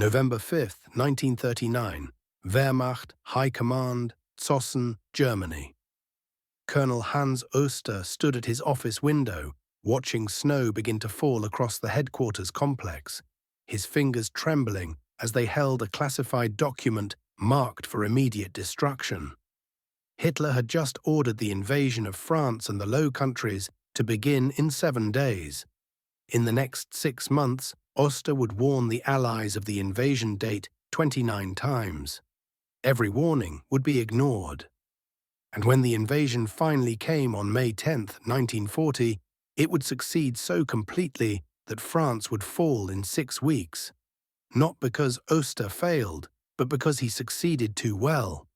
November 5, 1939, Wehrmacht, High Command, Zossen, Germany. Colonel Hans Oster stood at his office window, watching snow begin to fall across the headquarters complex, his fingers trembling as they held a classified document marked for immediate destruction. Hitler had just ordered the invasion of France and the Low Countries to begin in 7 days. In the next 6 months, Oster would warn the Allies of the invasion date 29 times. Every warning would be ignored. And when the invasion finally came on May 10, 1940, it would succeed so completely that France would fall in 6 weeks. Not because Oster failed, but because he succeeded too well.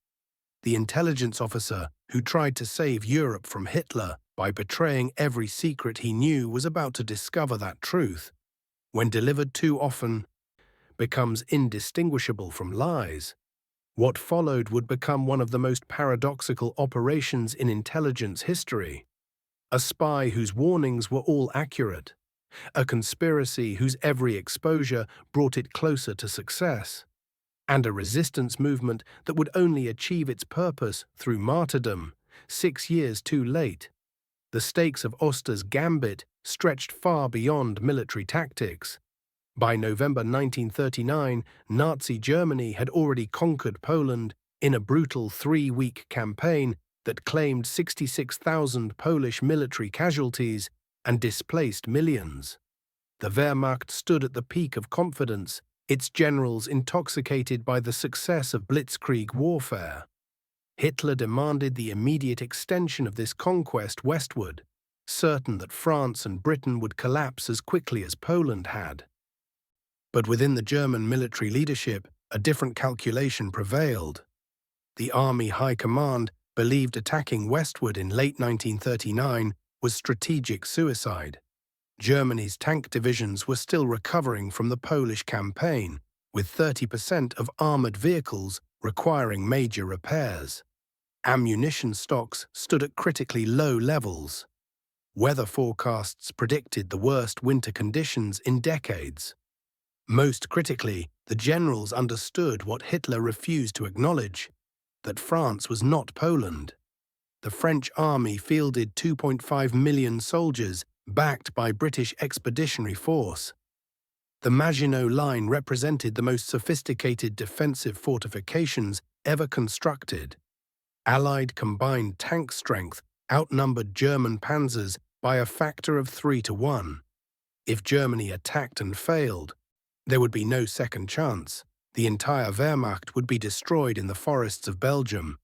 The intelligence officer who tried to save Europe from Hitler by betraying every secret he knew was about to discover that truth, when delivered too often, becomes indistinguishable from lies. What followed would become one of the most paradoxical operations in intelligence history. A spy whose warnings were all accurate. A conspiracy whose every exposure brought it closer to success. And a resistance movement that would only achieve its purpose through martyrdom, 6 years too late. The stakes of Oster's gambit stretched far beyond military tactics. By November 1939, Nazi Germany had already conquered Poland in a brutal 3-week campaign that claimed 66,000 Polish military casualties and displaced millions. The Wehrmacht stood at the peak of confidence, its generals intoxicated by the success of blitzkrieg warfare. Hitler demanded the immediate extension of this conquest westward, certain that France and Britain would collapse as quickly as Poland had. But within the German military leadership, a different calculation prevailed. The Army High Command believed attacking westward in late 1939 was strategic suicide. Germany's tank divisions were still recovering from the Polish campaign, with 30% of armored vehicles requiring major repairs. Ammunition stocks stood at critically low levels. Weather forecasts predicted the worst winter conditions in decades. Most critically, the generals understood what Hitler refused to acknowledge, that France was not Poland. The French army fielded 2.5 million soldiers backed by British Expeditionary Force. The Maginot Line represented the most sophisticated defensive fortifications ever constructed. Allied combined tank strength outnumbered German panzers by a factor of 3 to 1. If Germany attacked and failed, there would be no second chance. The entire Wehrmacht would be destroyed in the forests of Belgium.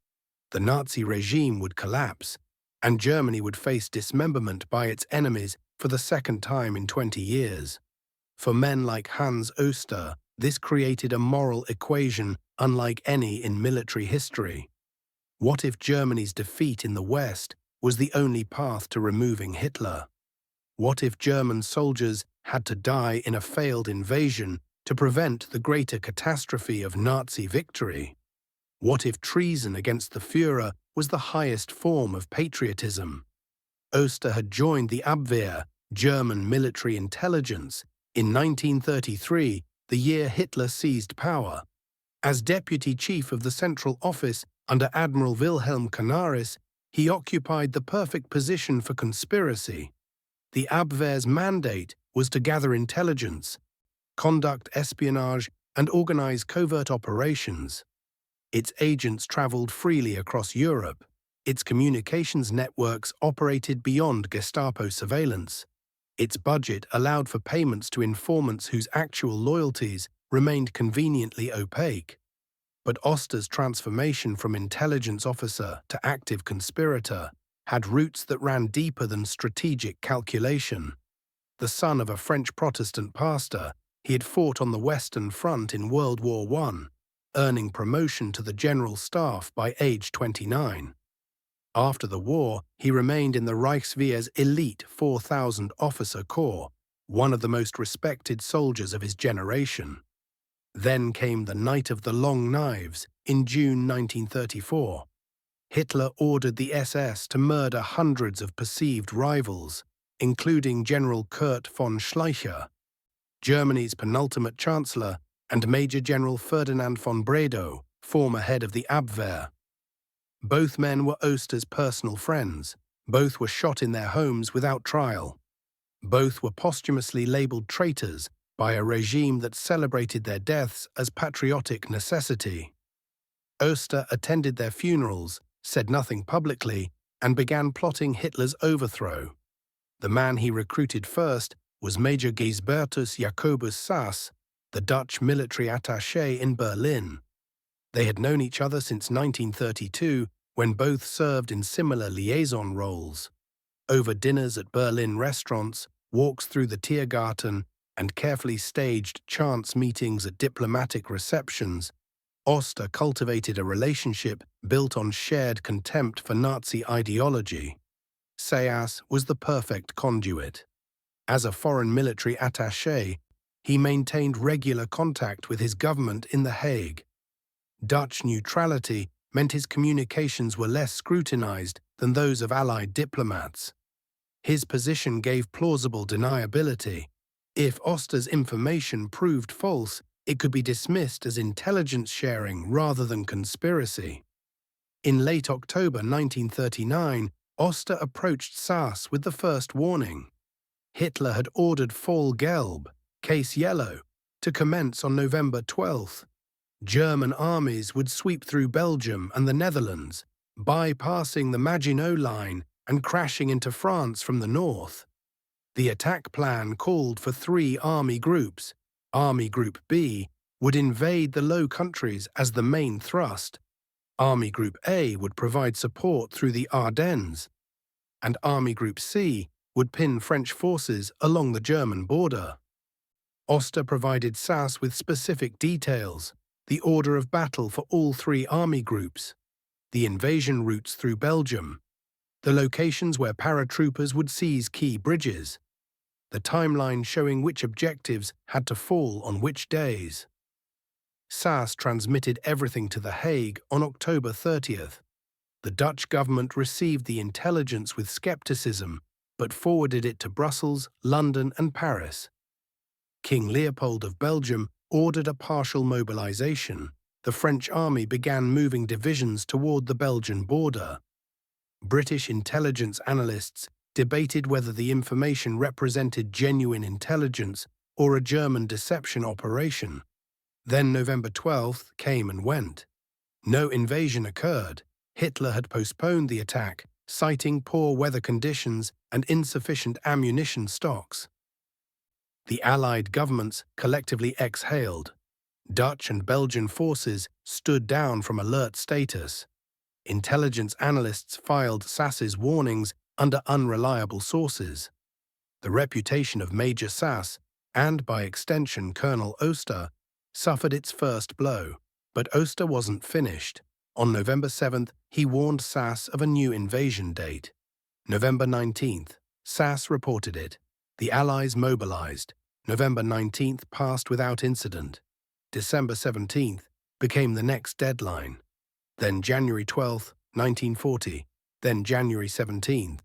The Nazi regime would collapse, and Germany would face dismemberment by its enemies for the second time in 20 years. For men like Hans Oster, this created a moral equation unlike any in military history. What if Germany's defeat in the West was the only path to removing Hitler? What if German soldiers had to die in a failed invasion to prevent the greater catastrophe of Nazi victory? What if treason against the Führer was the highest form of patriotism? Oster had joined the Abwehr, German military intelligence, in 1933, the year Hitler seized power. As deputy chief of the Central Office under Admiral Wilhelm Canaris, he occupied the perfect position for conspiracy. The Abwehr's mandate was to gather intelligence, conduct espionage, and organize covert operations. Its agents traveled freely across Europe. Its communications networks operated beyond Gestapo surveillance. Its budget allowed for payments to informants whose actual loyalties remained conveniently opaque. But Oster's transformation from intelligence officer to active conspirator had roots that ran deeper than strategic calculation. The son of a French Protestant pastor, he had fought on the Western Front in World War I, earning promotion to the General Staff by age 29. After the war, he remained in the Reichswehr's elite 4,000 officer corps, one of the most respected soldiers of his generation. Then came the Night of the Long Knives in June 1934. Hitler ordered the SS to murder hundreds of perceived rivals, including General Kurt von Schleicher, Germany's penultimate chancellor and Major General Ferdinand von Bredow, former head of the Abwehr. Both men were Oster's personal friends. Both were shot in their homes without trial. Both were posthumously labeled traitors by a regime that celebrated their deaths as patriotic necessity. Oster attended their funerals, said nothing publicly, and began plotting Hitler's overthrow. The man he recruited first was Major Gisbertus Jacobus Sass, the Dutch military attaché in Berlin. They had known each other since 1932, when both served in similar liaison roles. Over dinners at Berlin restaurants, walks through the Tiergarten, and carefully staged chance meetings at diplomatic receptions, Oster cultivated a relationship built on shared contempt for Nazi ideology. Sass was the perfect conduit. As a foreign military attaché, he maintained regular contact with his government in The Hague. Dutch neutrality meant his communications were less scrutinized than those of Allied diplomats. His position gave plausible deniability. If Oster's information proved false, it could be dismissed as intelligence sharing rather than conspiracy. In late October 1939, Oster approached Sass with the first warning. Hitler had ordered Fall Gelb, Case Yellow, to commence on November 12th. German armies would sweep through Belgium and the Netherlands, bypassing the Maginot Line and crashing into France from the north. The attack plan called for 3 army groups. Army Group B would invade the Low Countries as the main thrust. Army Group A would provide support through the Ardennes, and Army Group C would pin French forces along the German border. Oster provided Sass with specific details: the order of battle for all 3 army groups, the invasion routes through Belgium, the locations where paratroopers would seize key bridges, the timeline showing which objectives had to fall on which days. Sass transmitted everything to The Hague on October 30th. The Dutch government received the intelligence with skepticism, but forwarded it to Brussels, London, and Paris. King Leopold of Belgium ordered a partial mobilization. The French army began moving divisions toward the Belgian border. British intelligence analysts debated whether the information represented genuine intelligence or a German deception operation. Then November 12th came and went. No invasion occurred. Hitler had postponed the attack, citing poor weather conditions and insufficient ammunition stocks. The Allied governments collectively exhaled. Dutch and Belgian forces stood down from alert status. Intelligence analysts filed Sass's warnings under unreliable sources. The reputation of Major Sass, and by extension Colonel Oster, suffered its first blow. But Oster wasn't finished. On November 7th, he warned Sass of a new invasion date. November 19th, Sass reported it. The Allies mobilized. November 19th passed without incident. December 17th became the next deadline. Then January 12th, 1940. Then January 17th.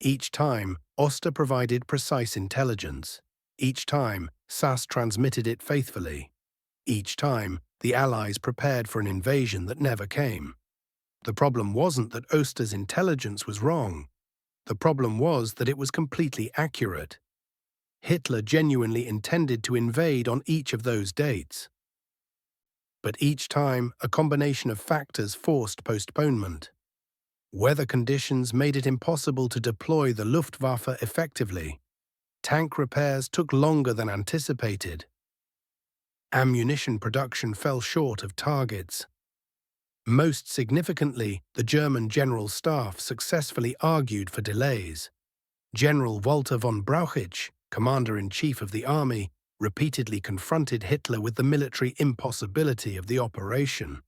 Each time, Oster provided precise intelligence. Each time, Sass transmitted it faithfully. Each time, the Allies prepared for an invasion that never came. The problem wasn't that Oster's intelligence was wrong. The problem was that it was completely accurate. Hitler genuinely intended to invade on each of those dates. But each time, a combination of factors forced postponement. Weather conditions made it impossible to deploy the Luftwaffe effectively. Tank repairs took longer than anticipated. Ammunition production fell short of targets. Most significantly, the German General Staff successfully argued for delays. General Walter von Brauchitsch, Commander-in-Chief of the Army, repeatedly confronted Hitler with the military impossibility of the operation.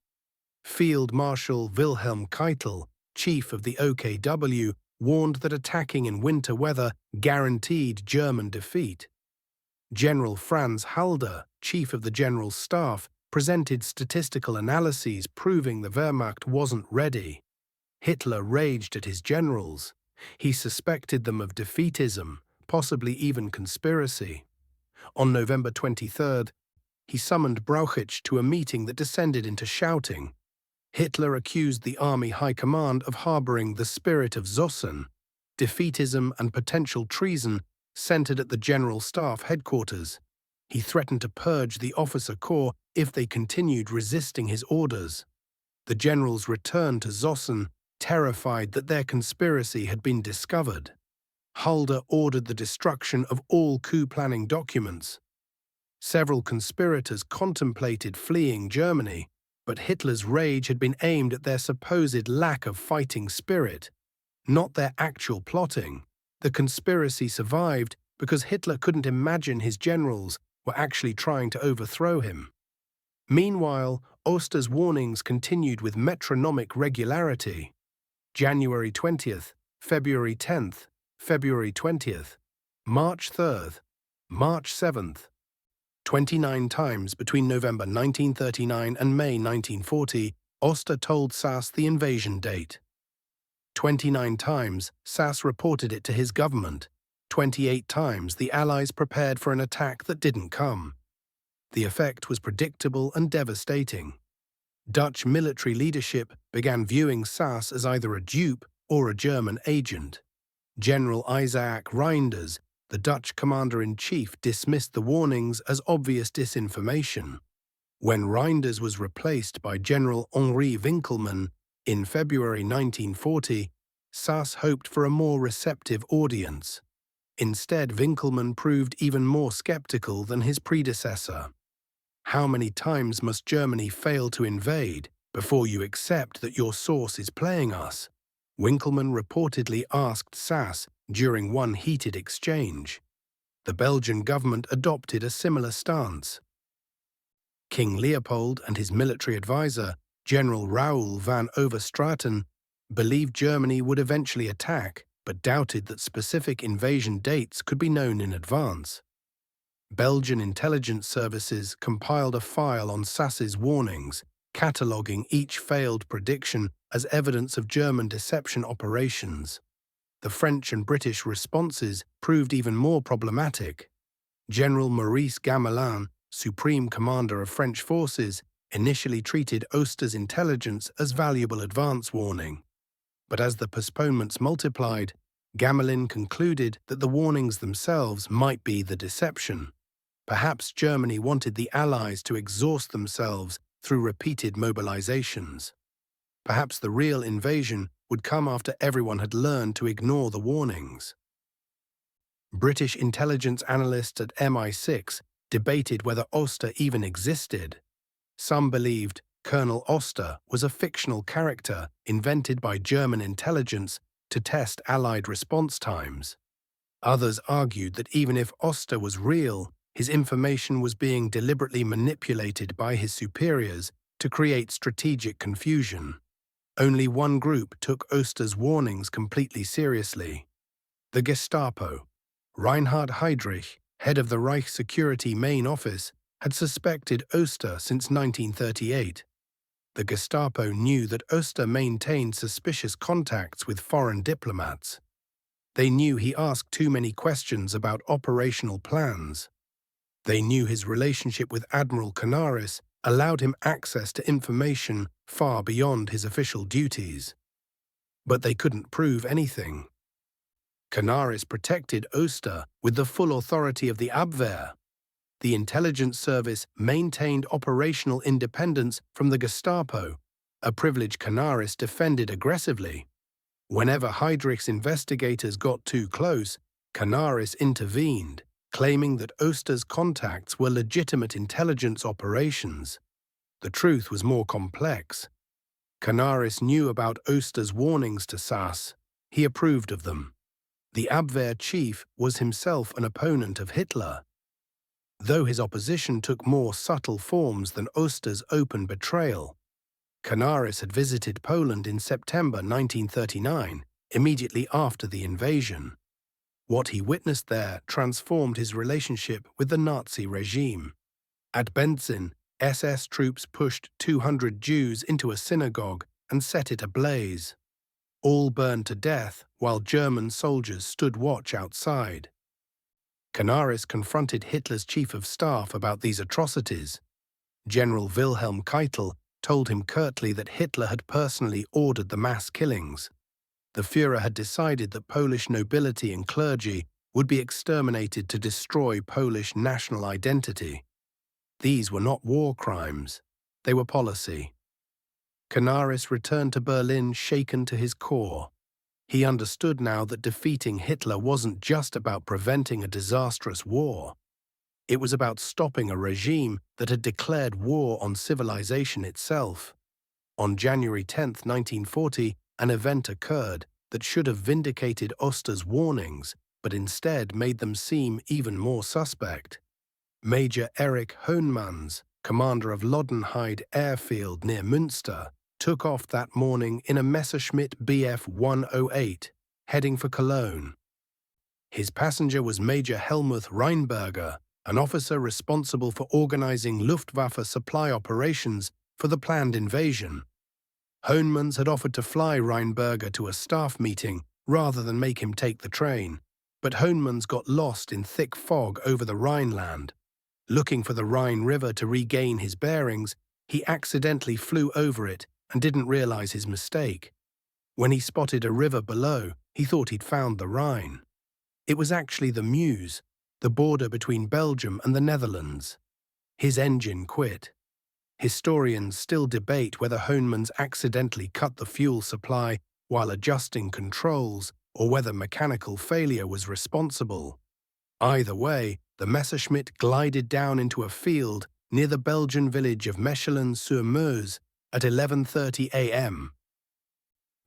Field Marshal Wilhelm Keitel, Chief of the OKW, warned that attacking in winter weather guaranteed German defeat. General Franz Halder, Chief of the General Staff, presented statistical analyses proving the Wehrmacht wasn't ready. Hitler raged at his generals. He suspected them of defeatism, possibly even conspiracy. On November 23rd, he summoned Brauchitsch to a meeting that descended into shouting. Hitler accused the army high command of harboring the spirit of Zossen. Defeatism and potential treason centered at the General Staff headquarters. He threatened to purge the officer corps if they continued resisting his orders. The generals returned to Zossen, terrified that their conspiracy had been discovered. Halder ordered the destruction of all coup-planning documents. Several conspirators contemplated fleeing Germany, but Hitler's rage had been aimed at their supposed lack of fighting spirit, not their actual plotting. The conspiracy survived because Hitler couldn't imagine his generals were actually trying to overthrow him. Meanwhile, Oster's warnings continued with metronomic regularity. January 20th, February 10th, February 20th, March 3rd, March 7th. 29 times between November 1939 and May 1940, Oster told Sass the invasion date. 29 times, Sass reported it to his government. 28 times, the Allies prepared for an attack that didn't come. The effect was predictable and devastating. Dutch military leadership began viewing Sass as either a dupe or a German agent. General Isaac Reinders, the Dutch commander-in-chief, dismissed the warnings as obvious disinformation. When Reinders was replaced by General Henri Winkelmann in February 1940, Sass hoped for a more receptive audience. Instead, Winkelmann proved even more skeptical than his predecessor. How many times must Germany fail to invade before you accept that your source is playing us? Winkelmann reportedly asked Sass during one heated exchange. The Belgian government adopted a similar stance. King Leopold and his military advisor, General Raoul van Overstraten, believed Germany would eventually attack, but doubted that specific invasion dates could be known in advance. Belgian intelligence services compiled a file on Sass's warnings, cataloguing each failed prediction as evidence of German deception operations. The French and British responses proved even more problematic. General Maurice Gamelin, Supreme Commander of French forces, initially treated Oster's intelligence as valuable advance warning. But as the postponements multiplied, Gamelin concluded that the warnings themselves might be the deception. Perhaps Germany wanted the Allies to exhaust themselves through repeated mobilizations. Perhaps the real invasion would come after everyone had learned to ignore the warnings. British intelligence analysts at MI6 debated whether Oster even existed. Some believed Colonel Oster was a fictional character invented by German intelligence to test Allied response times. Others argued that even if Oster was real, his information was being deliberately manipulated by his superiors to create strategic confusion. Only one group took Oster's warnings completely seriously: the Gestapo. Reinhard Heydrich, head of the Reich Security Main Office, had suspected Oster since 1938. The Gestapo knew that Oster maintained suspicious contacts with foreign diplomats. They knew he asked too many questions about operational plans. They knew his relationship with Admiral Canaris allowed him access to information far beyond his official duties. But they couldn't prove anything. Canaris protected Oster with the full authority of the Abwehr. The intelligence service maintained operational independence from the Gestapo, a privilege Canaris defended aggressively. Whenever Heydrich's investigators got too close, Canaris intervened, claiming that Oster's contacts were legitimate intelligence operations. The truth was more complex. Canaris knew about Oster's warnings to Sass. He approved of them. The Abwehr chief was himself an opponent of Hitler. Though his opposition took more subtle forms than Oster's open betrayal. Canaris had visited Poland in September 1939, immediately after the invasion. What he witnessed there transformed his relationship with the Nazi regime. At Benzin, SS troops pushed 200 Jews into a synagogue and set it ablaze. All burned to death while German soldiers stood watch outside. Canaris confronted Hitler's chief of staff about these atrocities. General Wilhelm Keitel told him curtly that Hitler had personally ordered the mass killings. The Führer had decided that Polish nobility and clergy would be exterminated to destroy Polish national identity. These were not war crimes, they were policy. Canaris returned to Berlin shaken to his core. He understood now that defeating Hitler wasn't just about preventing a disastrous war. It was about stopping a regime that had declared war on civilization itself. On January 10, 1940, an event occurred that should have vindicated Oster's warnings, but instead made them seem even more suspect. Major Erich Hohnmanns, commander of Lodenheide airfield near Münster, took off that morning in a Messerschmitt Bf 108, heading for Cologne. His passenger was Major Helmuth Rheinberger, an officer responsible for organizing Luftwaffe supply operations for the planned invasion. Hohnmanns had offered to fly Rheinberger to a staff meeting rather than make him take the train, but Hohnmanns got lost in thick fog over the Rhineland. Looking for the Rhine River to regain his bearings, he accidentally flew over it and didn't realize his mistake. When he spotted a river below, he thought he'd found the Rhine. It was actually the Meuse, the border between Belgium and the Netherlands. His engine quit. Historians still debate whether Hohnmanns accidentally cut the fuel supply while adjusting controls or whether mechanical failure was responsible. Either way, the Messerschmitt glided down into a field near the Belgian village of Mechelen-sur-Meuse at 11:30 a.m.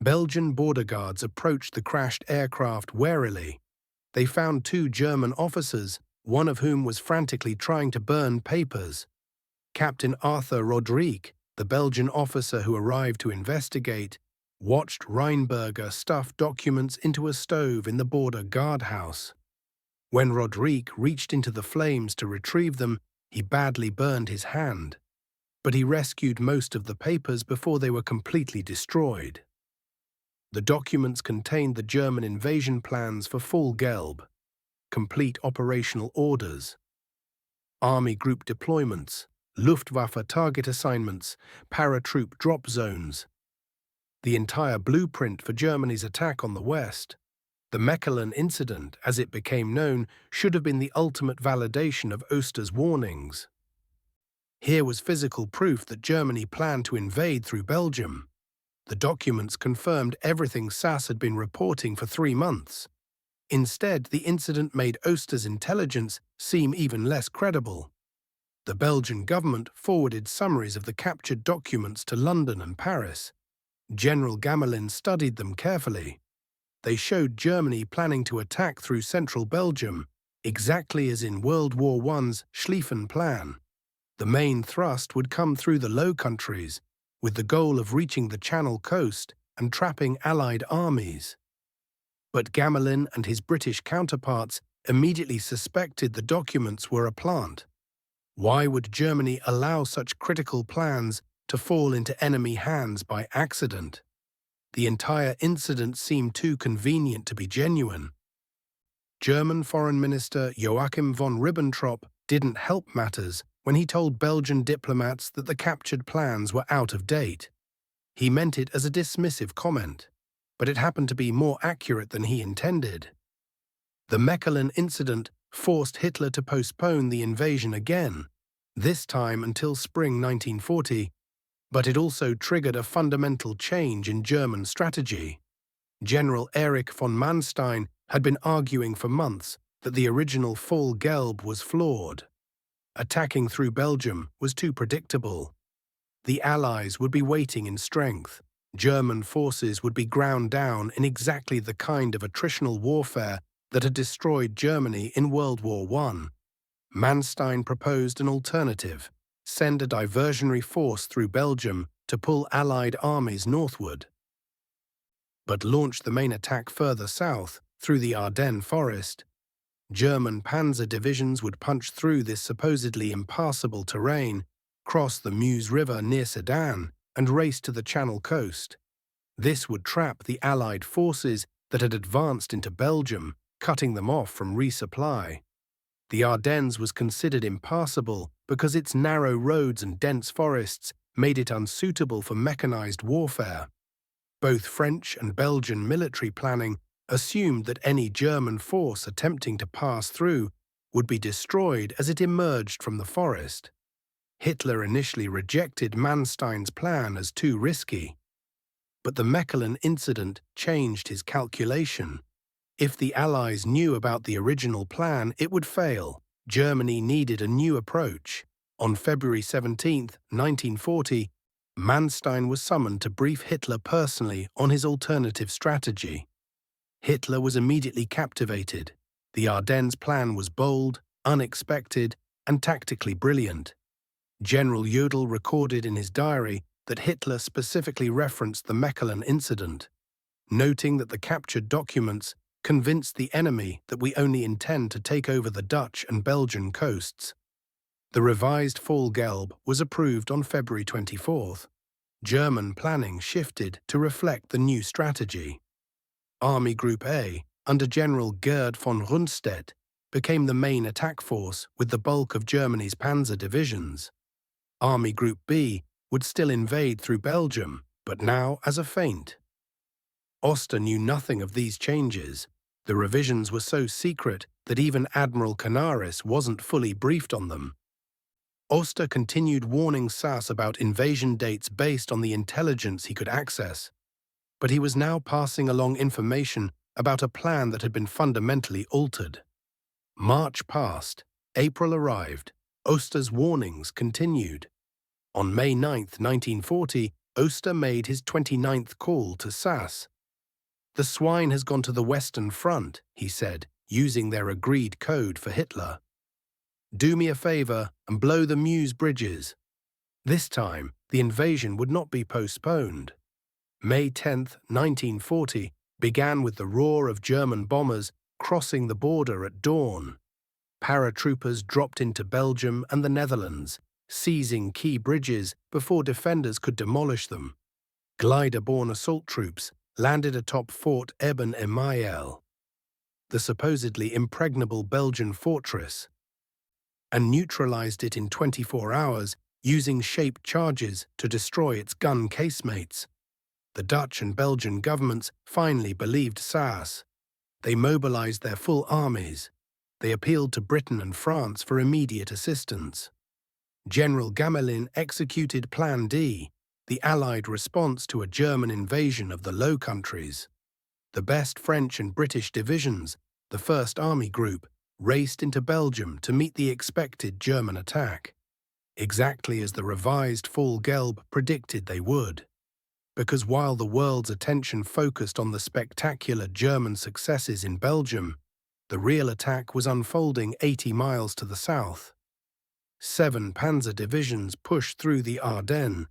Belgian border guards approached the crashed aircraft warily. They found two German officers, one of whom was frantically trying to burn papers. Captain Arthur Roderick, the Belgian officer who arrived to investigate, watched Rheinberger stuff documents into a stove in the border guardhouse. When Roderick reached into the flames to retrieve them, he badly burned his hand. But he rescued most of the papers before they were completely destroyed. The documents contained the German invasion plans for Fall Gelb, complete operational orders, army group deployments, Luftwaffe target assignments, paratroop drop zones, the entire blueprint for Germany's attack on the West. The Mechelen incident, as it became known, should have been the ultimate validation of Oster's warnings. Here was physical proof that Germany planned to invade through Belgium. The documents confirmed everything SAS had been reporting for 3 months. Instead, the incident made Oster's intelligence seem even less credible. The Belgian government forwarded summaries of the captured documents to London and Paris. General Gamelin studied them carefully. They showed Germany planning to attack through central Belgium, exactly as in World War I's Schlieffen Plan. The main thrust would come through the Low Countries, with the goal of reaching the Channel coast and trapping Allied armies. But Gamelin and his British counterparts immediately suspected the documents were a plant. Why would Germany allow such critical plans to fall into enemy hands by accident? The entire incident seemed too convenient to be genuine. German Foreign Minister Joachim von Ribbentrop didn't help matters when he told Belgian diplomats that the captured plans were out of date. He meant it as a dismissive comment, but it happened to be more accurate than he intended. The Mechelen incident forced Hitler to postpone the invasion again, this time until spring 1940, but it also triggered a fundamental change in German strategy. General Erich von Manstein had been arguing for months that the original Fall Gelb was flawed. Attacking through Belgium was too predictable. The Allies would be waiting in strength. German forces would be ground down in exactly the kind of attritional warfare that had destroyed Germany in World War I. Manstein proposed an alternative: send a diversionary force through Belgium to pull Allied armies northward, but launch the main attack further south, through the Ardennes forest. German panzer divisions would punch through this supposedly impassable terrain, cross the Meuse River near Sedan, and race to the Channel coast. This would trap the Allied forces that had advanced into Belgium, cutting them off from resupply. The Ardennes was considered impassable because its narrow roads and dense forests made it unsuitable for mechanized warfare. Both French and Belgian military planning assumed that any German force attempting to pass through would be destroyed as it emerged from the forest. Hitler initially rejected Manstein's plan as too risky, but the Mechelen incident changed his calculation. If the Allies knew about the original plan, it would fail. Germany needed a new approach. On February 17, 1940, Manstein was summoned to brief Hitler personally on his alternative strategy. Hitler was immediately captivated. The Ardennes plan was bold, unexpected, and tactically brilliant. General Jodl recorded in his diary that Hitler specifically referenced the Mechelen incident, noting that the captured documents convinced the enemy that we only intend to take over the Dutch and Belgian coasts. The revised Fallgelb was approved on February 24. German planning shifted to reflect the new strategy. Army Group A, under General Gerd von Rundstedt, became the main attack force with the bulk of Germany's panzer divisions. Army Group B would still invade through Belgium, but now as a feint. Oster knew nothing of these changes. The revisions were so secret that even Admiral Canaris wasn't fully briefed on them. Oster continued warning Sass about invasion dates based on the intelligence he could access, but he was now passing along information about a plan that had been fundamentally altered. March passed, April arrived, Oster's warnings continued. On May 9, 1940, Oster made his 29th call to Sass. "The swine has gone to the Western Front," he said, using their agreed code for Hitler. "Do me a favor and blow the Meuse bridges." This time, the invasion would not be postponed. May 10, 1940, began with the roar of German bombers crossing the border at dawn. Paratroopers dropped into Belgium and the Netherlands, seizing key bridges before defenders could demolish them. Glider-borne assault troops landed atop Fort Eben-Emael, the supposedly impregnable Belgian fortress, and neutralized it in 24 hours using shaped charges to destroy its gun casemates. The Dutch and Belgian governments finally believed Sass. They mobilized their full armies. They appealed to Britain and France for immediate assistance. General Gamelin executed Plan D, the Allied response to a German invasion of the Low Countries. The best French and British divisions, the First Army Group, raced into Belgium to meet the expected German attack, exactly as the revised Fallgelb predicted they would. Because while the world's attention focused on the spectacular German successes in Belgium, the real attack was unfolding 80 miles to the south. 7 panzer divisions pushed through the Ardennes.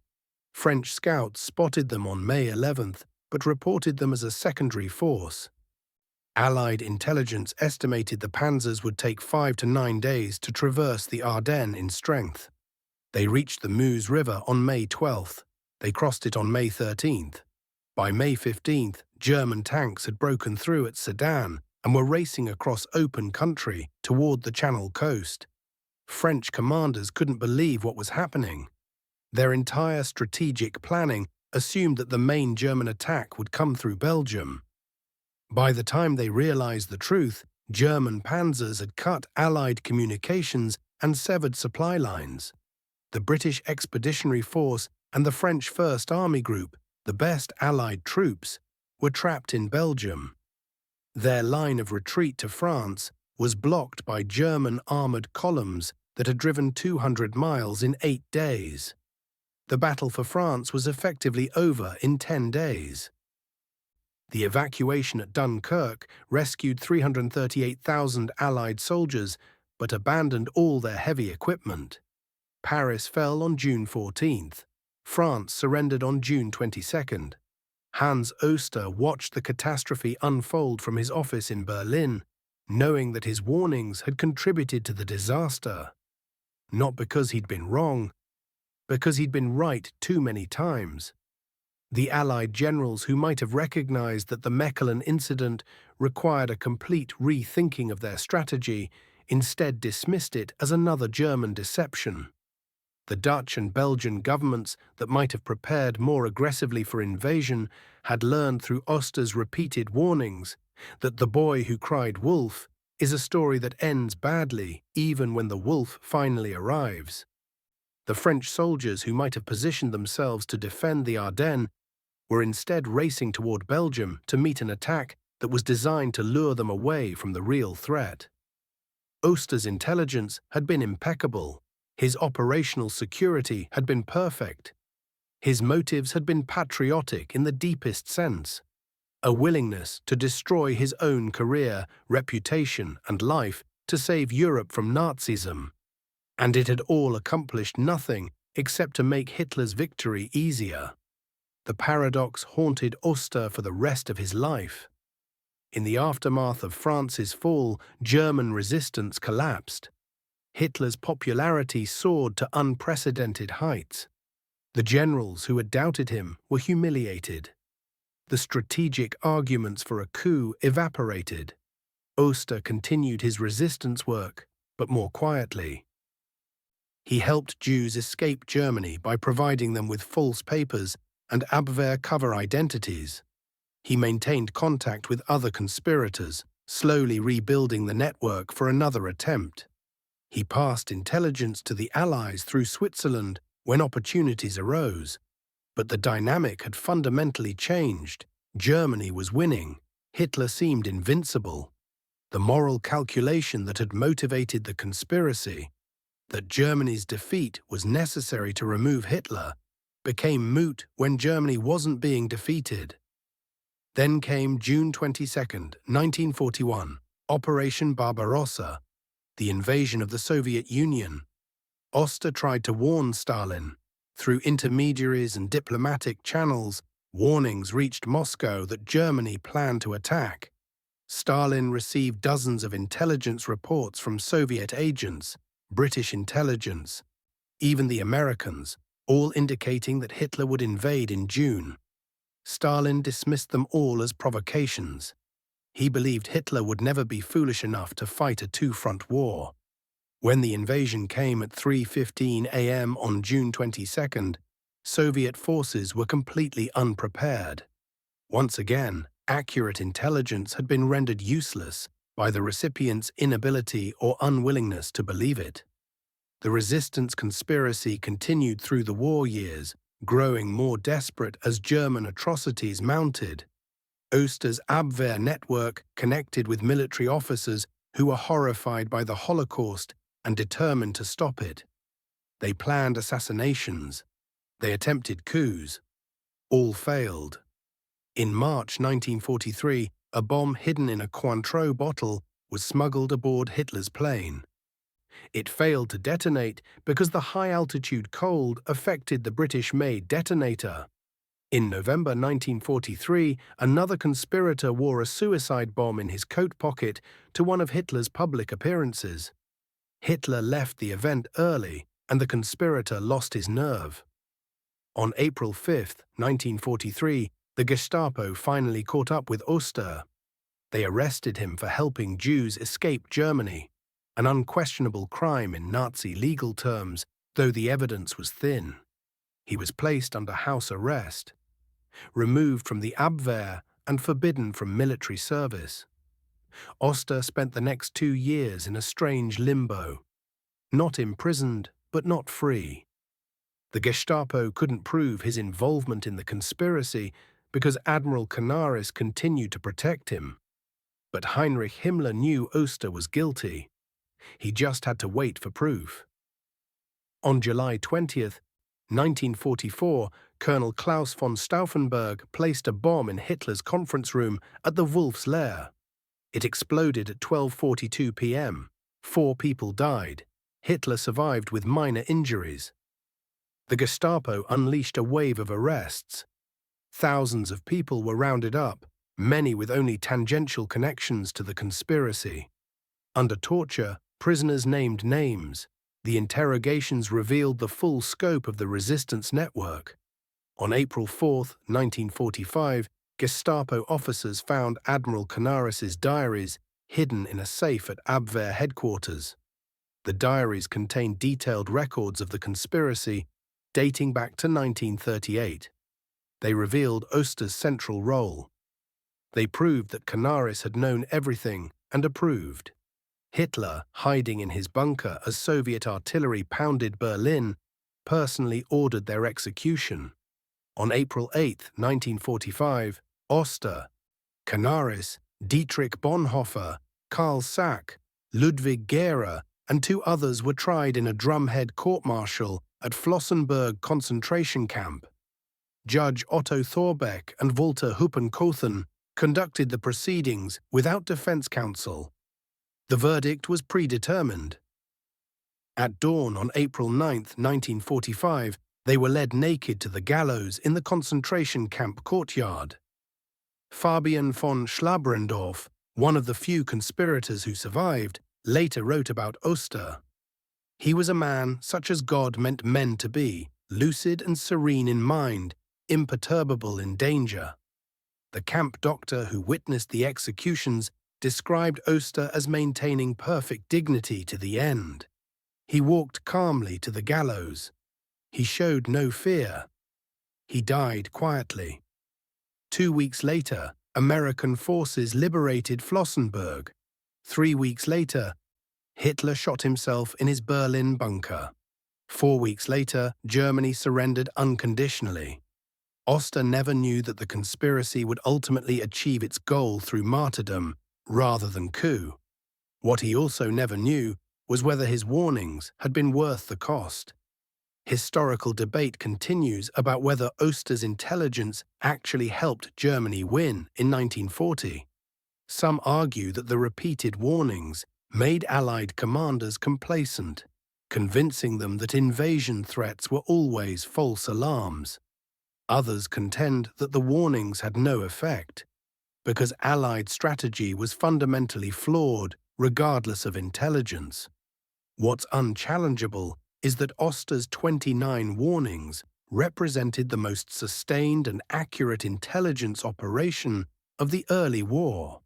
French scouts spotted them on May 11th, but reported them as a secondary force. Allied intelligence estimated the panzers would take 5 to 9 days to traverse the Ardennes in strength. They reached the Meuse River on May 12th. They crossed it on May 13th. By May 15th, German tanks had broken through at Sedan and were racing across open country toward the Channel coast. French commanders couldn't believe what was happening. Their entire strategic planning assumed that the main German attack would come through Belgium. By the time they realized the truth, German panzers had cut Allied communications and severed supply lines. The British Expeditionary Force and the French First Army Group, the best Allied troops, were trapped in Belgium. Their line of retreat to France was blocked by German armoured columns that had driven 200 miles in 8 days. The battle for France was effectively over in 10 days. The evacuation at Dunkirk rescued 338,000 Allied soldiers, but abandoned all their heavy equipment. Paris fell on June 14th. France surrendered on June 22nd. Hans Oster watched the catastrophe unfold from his office in Berlin, knowing that his warnings had contributed to the disaster. Not because he'd been wrong, because he'd been right too many times. The Allied generals who might have recognized that the Mechelen incident required a complete rethinking of their strategy instead dismissed it as another German deception. The Dutch and Belgian governments that might have prepared more aggressively for invasion had learned through Oster's repeated warnings that the boy who cried wolf is a story that ends badly even when the wolf finally arrives. The French soldiers who might have positioned themselves to defend the Ardennes were instead racing toward Belgium to meet an attack that was designed to lure them away from the real threat. Oster's intelligence had been impeccable. His operational security had been perfect. His motives had been patriotic in the deepest sense, a willingness to destroy his own career, reputation, and life to save Europe from Nazism. And it had all accomplished nothing except to make Hitler's victory easier. The paradox haunted Oster for the rest of his life. In the aftermath of France's fall, German resistance collapsed. Hitler's popularity soared to unprecedented heights. The generals who had doubted him were humiliated. The strategic arguments for a coup evaporated. Oster continued his resistance work, but more quietly. He helped Jews escape Germany by providing them with false papers and Abwehr cover identities. He maintained contact with other conspirators, slowly rebuilding the network for another attempt. He passed intelligence to the Allies through Switzerland when opportunities arose. But the dynamic had fundamentally changed. Germany was winning. Hitler seemed invincible. The moral calculation that had motivated the conspiracy, that Germany's defeat was necessary to remove Hitler, became moot when Germany wasn't being defeated. Then came June 22, 1941, Operation Barbarossa, the invasion of the Soviet Union. Oster tried to warn Stalin. Through intermediaries and diplomatic channels, warnings reached Moscow that Germany planned to attack. Stalin received dozens of intelligence reports from Soviet agents, British intelligence, even the Americans, all indicating that Hitler would invade in June. Stalin dismissed them all as provocations. He believed Hitler would never be foolish enough to fight a two-front war. When the invasion came at 3:15 a.m. on June 22nd, Soviet forces were completely unprepared. Once again, accurate intelligence had been rendered useless by the recipient's inability or unwillingness to believe it. The resistance conspiracy continued through the war years, growing more desperate as German atrocities mounted. Oster's Abwehr network connected with military officers who were horrified by the Holocaust and determined to stop it. They planned assassinations. They attempted coups. All failed. In March 1943, a bomb hidden in a Cointreau bottle was smuggled aboard Hitler's plane. It failed to detonate because the high-altitude cold affected the British-made detonator. In November 1943, another conspirator wore a suicide bomb in his coat pocket to one of Hitler's public appearances. Hitler left the event early, and the conspirator lost his nerve. On April 5, 1943, the Gestapo finally caught up with Oster. They arrested him for helping Jews escape Germany, an unquestionable crime in Nazi legal terms, though the evidence was thin. He was placed under house arrest, removed from the Abwehr, and forbidden from military service. Oster spent the next 2 years in a strange limbo, not imprisoned, but not free. The Gestapo couldn't prove his involvement in the conspiracy because Admiral Canaris continued to protect him. But Heinrich Himmler knew Oster was guilty. He just had to wait for proof. On July 20th, 1944, Colonel Klaus von Stauffenberg placed a bomb in Hitler's conference room at the Wolf's Lair. It exploded at 12:42 p.m. 4 people died. Hitler survived with minor injuries. The Gestapo unleashed a wave of arrests. Thousands of people were rounded up, many with only tangential connections to the conspiracy. Under torture, prisoners named names. The interrogations revealed the full scope of the resistance network. On April 4, 1945, Gestapo officers found Admiral Canaris's diaries. hidden in a safe at Abwehr headquarters. The diaries contained detailed records of the conspiracy dating back to 1938. They revealed Oster's central role. They proved that Canaris had known everything and approved. Hitler, hiding in his bunker as Soviet artillery pounded Berlin, personally ordered their execution. On April 8, 1945, Oster, Canaris, Dietrich Bonhoeffer, Karl Sack, Ludwig Gehrer, and 2 others were tried in a drumhead court-martial at Flossenbürg concentration camp. Judge Otto Thorbeck and Walter Huppenkothen conducted the proceedings without defense counsel. The verdict was predetermined. At dawn on April 9, 1945, they were led naked to the gallows in the concentration camp courtyard. Fabian von Schlabrendorf, one of the few conspirators who survived, later wrote about Oster. He was a man such as God meant men to be, lucid and serene in mind, imperturbable in danger. The camp doctor who witnessed the executions described Oster as maintaining perfect dignity to the end. He walked calmly to the gallows. He showed no fear. He died quietly. 2 weeks later, American forces liberated Flossenbürg. 3 weeks later, Hitler shot himself in his Berlin bunker. 4 weeks later, Germany surrendered unconditionally. Oster never knew that the conspiracy would ultimately achieve its goal through martyrdom rather than coup. What he also never knew was whether his warnings had been worth the cost. Historical debate continues about whether Oster's intelligence actually helped Germany win in 1940. Some argue that the repeated warnings made Allied commanders complacent, convincing them that invasion threats were always false alarms. Others contend that the warnings had no effect, because Allied strategy was fundamentally flawed regardless of intelligence. What's unchallengeable is that Oster's 29 warnings represented the most sustained and accurate intelligence operation of the early war.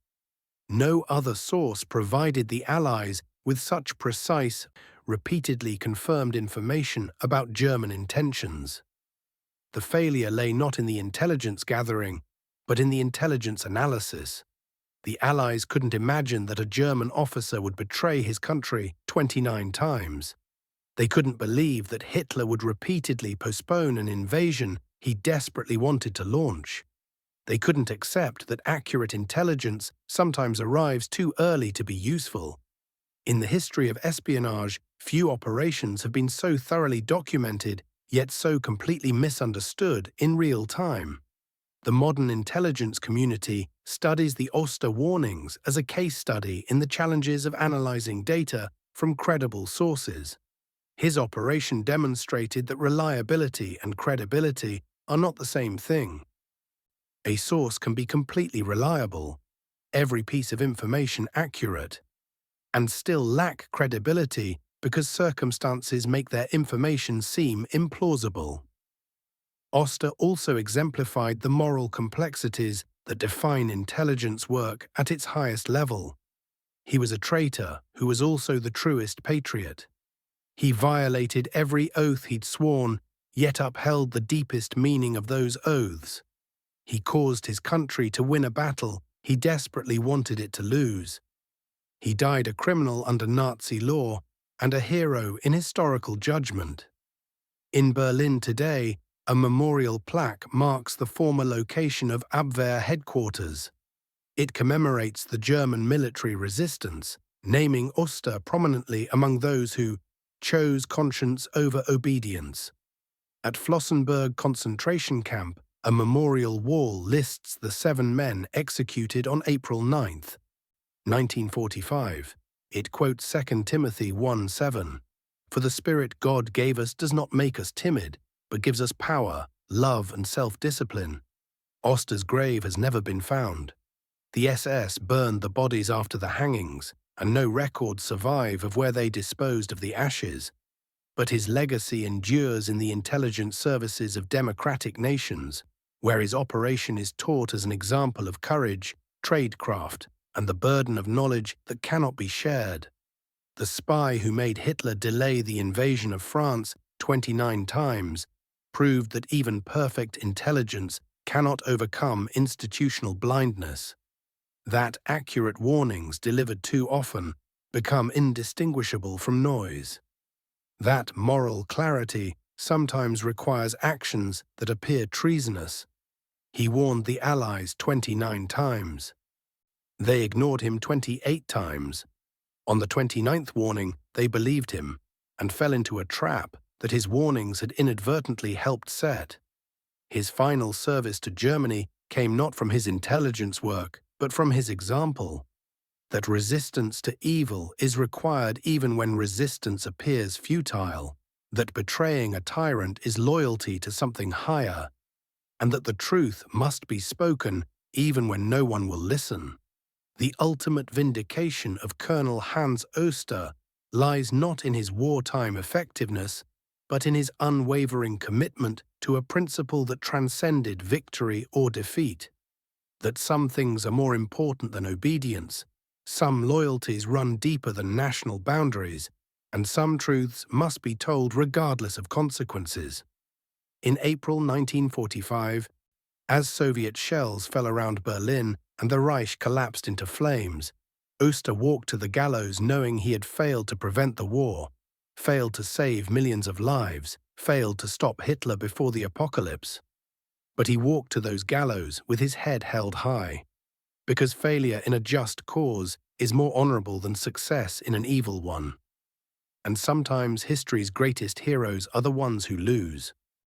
No other source provided the Allies with such precise, repeatedly confirmed information about German intentions. The failure lay not in the intelligence gathering, but in the intelligence analysis. The Allies couldn't imagine that a German officer would betray his country 29 times. They couldn't believe that Hitler would repeatedly postpone an invasion he desperately wanted to launch. They couldn't accept that accurate intelligence sometimes arrives too early to be useful. In the history of espionage, few operations have been so thoroughly documented, yet so completely misunderstood in real time. The modern intelligence community studies the Oster warnings as a case study in the challenges of analyzing data from credible sources. His operation demonstrated that reliability and credibility are not the same thing. A source can be completely reliable, every piece of information accurate, and still lack credibility because circumstances make their information seem implausible. Oster also exemplified the moral complexities that define intelligence work at its highest level. He was a traitor who was also the truest patriot. He violated every oath he'd sworn, yet upheld the deepest meaning of those oaths. He caused his country to win a battle he desperately wanted it to lose. He died a criminal under Nazi law and a hero in historical judgment. In Berlin today, a memorial plaque marks the former location of Abwehr headquarters. It commemorates the German military resistance, naming Oster prominently among those who chose conscience over obedience. At Flossenbürg concentration camp, a memorial wall lists the 7 men executed on April 9, 1945. It quotes 2 Timothy 1:7. For the Spirit God gave us does not make us timid, but gives us power, love, and self-discipline. Oster's grave has never been found. The SS burned the bodies after the hangings, and no records survive of where they disposed of the ashes. But his legacy endures in the intelligence services of democratic nations, where his operation is taught as an example of courage, tradecraft, and the burden of knowledge that cannot be shared. The spy who made Hitler delay the invasion of France 29 times proved that even perfect intelligence cannot overcome institutional blindness, that accurate warnings delivered too often become indistinguishable from noise, that moral clarity sometimes requires actions that appear treasonous. He warned the Allies 29 times. They ignored him 28 times. On the 29th warning, they believed him and fell into a trap that his warnings had inadvertently helped set. His final service to Germany came not from his intelligence work, but from his example, that resistance to evil is required even when resistance appears futile, that betraying a tyrant is loyalty to something higher, and that the truth must be spoken even when no one will listen. The ultimate vindication of Colonel Hans Oster lies not in his wartime effectiveness, but in his unwavering commitment to a principle that transcended victory or defeat, that some things are more important than obedience, some loyalties run deeper than national boundaries, and some truths must be told regardless of consequences. In April 1945, as Soviet shells fell around Berlin and the Reich collapsed into flames, Oster walked to the gallows knowing he had failed to prevent the war, failed to save millions of lives, failed to stop Hitler before the apocalypse. But he walked to those gallows with his head held high, because failure in a just cause is more honorable than success in an evil one. And sometimes history's greatest heroes are the ones who lose.